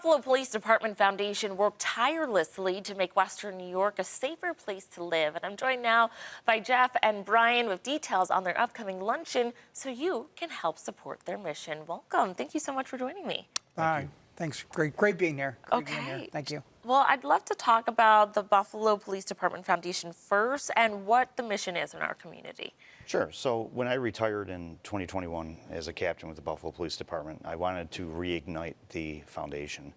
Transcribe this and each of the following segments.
Buffalo Police Department Foundation worked tirelessly to make Western New York a safer place to live. And I'm joined now by Jeff and Brian with details on their upcoming luncheon so you can help support their mission. Welcome. Thank you so much for joining me. Thanks. Great being here. Great Okay. being here. Thank you. Well, I'd love to talk about the Buffalo Police Department Foundation first and what the mission is in our community. Sure. So when I retired in 2021 as a captain with the Buffalo Police Department, I wanted to reignite the foundation.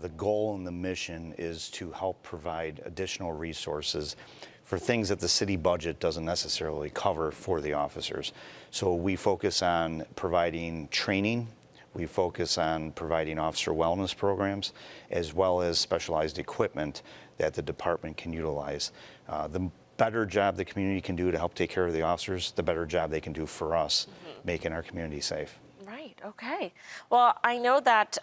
The goal and the mission is to help provide additional resources for things that the city budget doesn't necessarily cover for the officers. So we focus on providing training. We focus on providing officer wellness programs, as well as specialized equipment that the department can utilize. The better job the community can do to help take care of the officers, the better job they can do for us, making our community safe. Right, okay. Well, I know that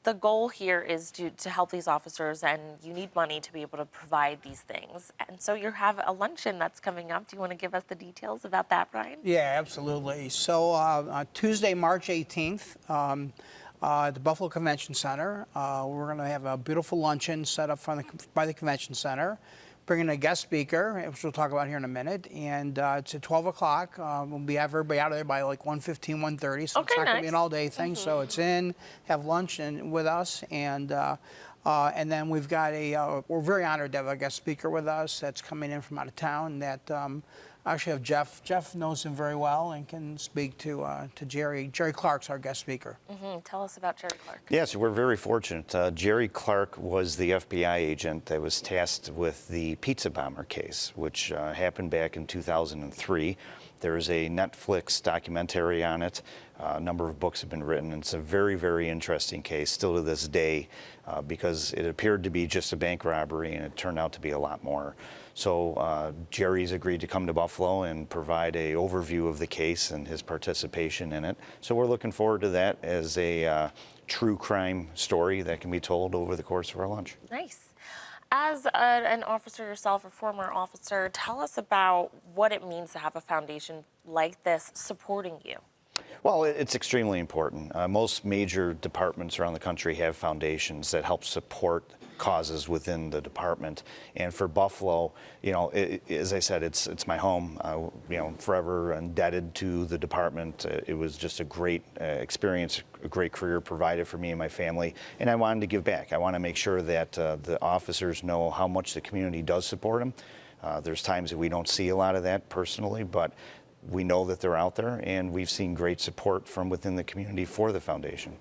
the goal here is to help these officers, and you need money to be able to provide these things. And so you have a luncheon that's coming up. Do you want to give us the details about that, Brian? Yeah, absolutely. So Tuesday, March 18th, at the Buffalo Convention Center, we're going to have a beautiful luncheon set up by the Convention Center. Bringing a guest speaker, which we'll talk about here in a minute, and it's at 12 o'clock. We'll have everybody out of there by like 1:15, 1:30, so it's not going to be an all-day thing. So it's in, have lunch with us, and then we've got we're very honored to have a guest speaker with us that's coming in from out of town. That actually have Jeff. Jeff knows him very well and can speak to Jerry. Jerry Clark's our guest speaker. Tell us about Jerry Clark. Yes, we're very fortunate. Jerry Clark was the FBI agent that was tasked with the pizza bomber case, which happened back in 2003. There's a Netflix documentary on it. A number of books have been written. It's a very, very interesting case still to this day because it appeared to be just a bank robbery and it turned out to be a lot more. So Jerry's agreed to come to Buffalo and provide an overview of the case and his participation in it. So we're looking forward to that as a true crime story that can be told over the course of our lunch. Nice. As an officer yourself, a former officer, tell us about what it means to have a foundation like this supporting you. Well, it's extremely important. Most major departments around the country have foundations that help support causes within the department. And for Buffalo, you know, as I said, it's my home. You know, forever indebted to the department. It was just a great experience, a great career provided for me and my family. And I wanted to give back. I want to make sure that the officers know how much the community does support them. There's times that we don't see a lot of that personally, but we know that they're out there, and we've seen great support from within the community for the foundation.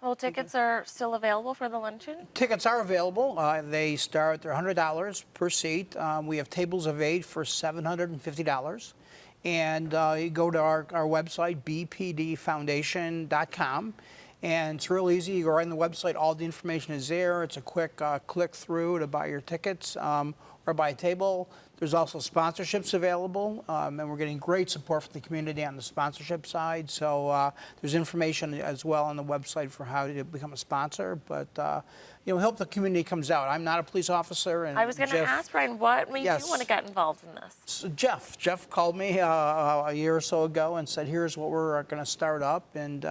Well, tickets are still available for the luncheon? Tickets are available. They're $100 per seat. We have tables of 8 for $750. And you go to our website, bpdfoundation.com. And it's real easy. You go right on the website. All the information is there. It's a quick click through to buy your tickets or buy a table. There's also sponsorships available, and we're getting great support from the community on the sponsorship side. So there's information as well on the website for how to become a sponsor. But you know, we hope the community comes out. I'm not a police officer, and I was going to ask Brian, what made you want to get involved in this? So Jeff called me a year or so ago and said, "Here's what we're going to start up, and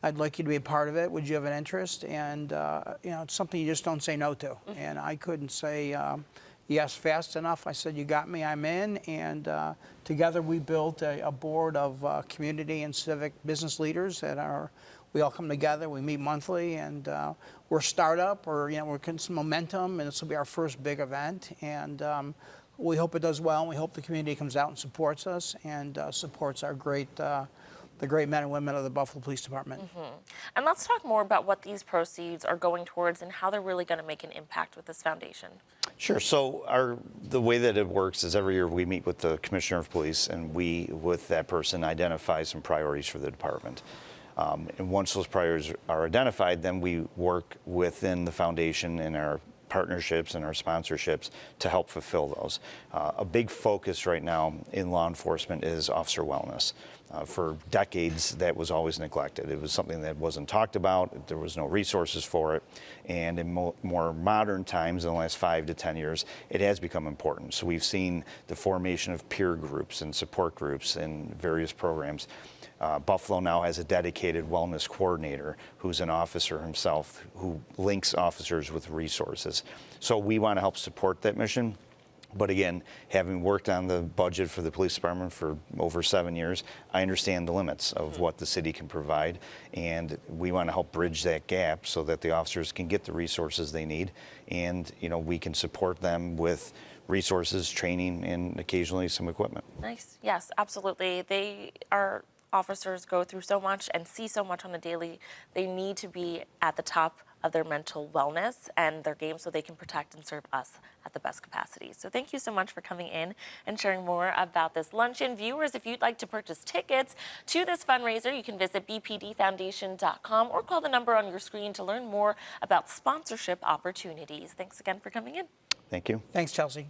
I'd like you to be a part of it. Would you have an interest?" And you know, it's something you just don't say no to. And I couldn't say yes fast enough. I said, "You got me, I'm in." And together we built a board of community and civic business leaders that we all come together. We meet monthly, and we're a startup, or you know, we're getting some momentum, and this will be our first big event. And we hope it does well, and we hope the community comes out and supports us and supports our the great men and women of the Buffalo Police Department. And let's talk more about what these proceeds are going towards and how they're really going to make an impact with this foundation. Sure. So the way that it works is every year we meet with the Commissioner of Police, and we, with that person, identify some priorities for the department. And once those priorities are identified, then we work within the foundation and our partnerships and our sponsorships to help fulfill those. A big focus right now in law enforcement is officer wellness. For decades, that was always neglected. It was something that wasn't talked about. There was no resources for it. And in more modern times, in the last 5 to 10 years, it has become important. So we've seen the formation of peer groups and support groups and various programs. Buffalo now has a dedicated wellness coordinator who's an officer himself who links officers with resources. So we want to help support that mission. But again, having worked on the budget for the police department for over 7 years, I understand the limits of what the city can provide, and we want to help bridge that gap so that the officers can get the resources they need, and we can support them with resources, training, and occasionally some equipment. Nice. Yes, absolutely. Our officers go through so much and see so much on a daily. They need to be at the top of their mental wellness and their game so they can protect and serve us at the best capacity. So thank you so much for coming in and sharing more about this luncheon. Viewers, if you'd like to purchase tickets to this fundraiser, you can visit bpdfoundation.com or call the number on your screen to learn more about sponsorship opportunities. Thanks again for coming in. Thank you. Thanks, Chelsea.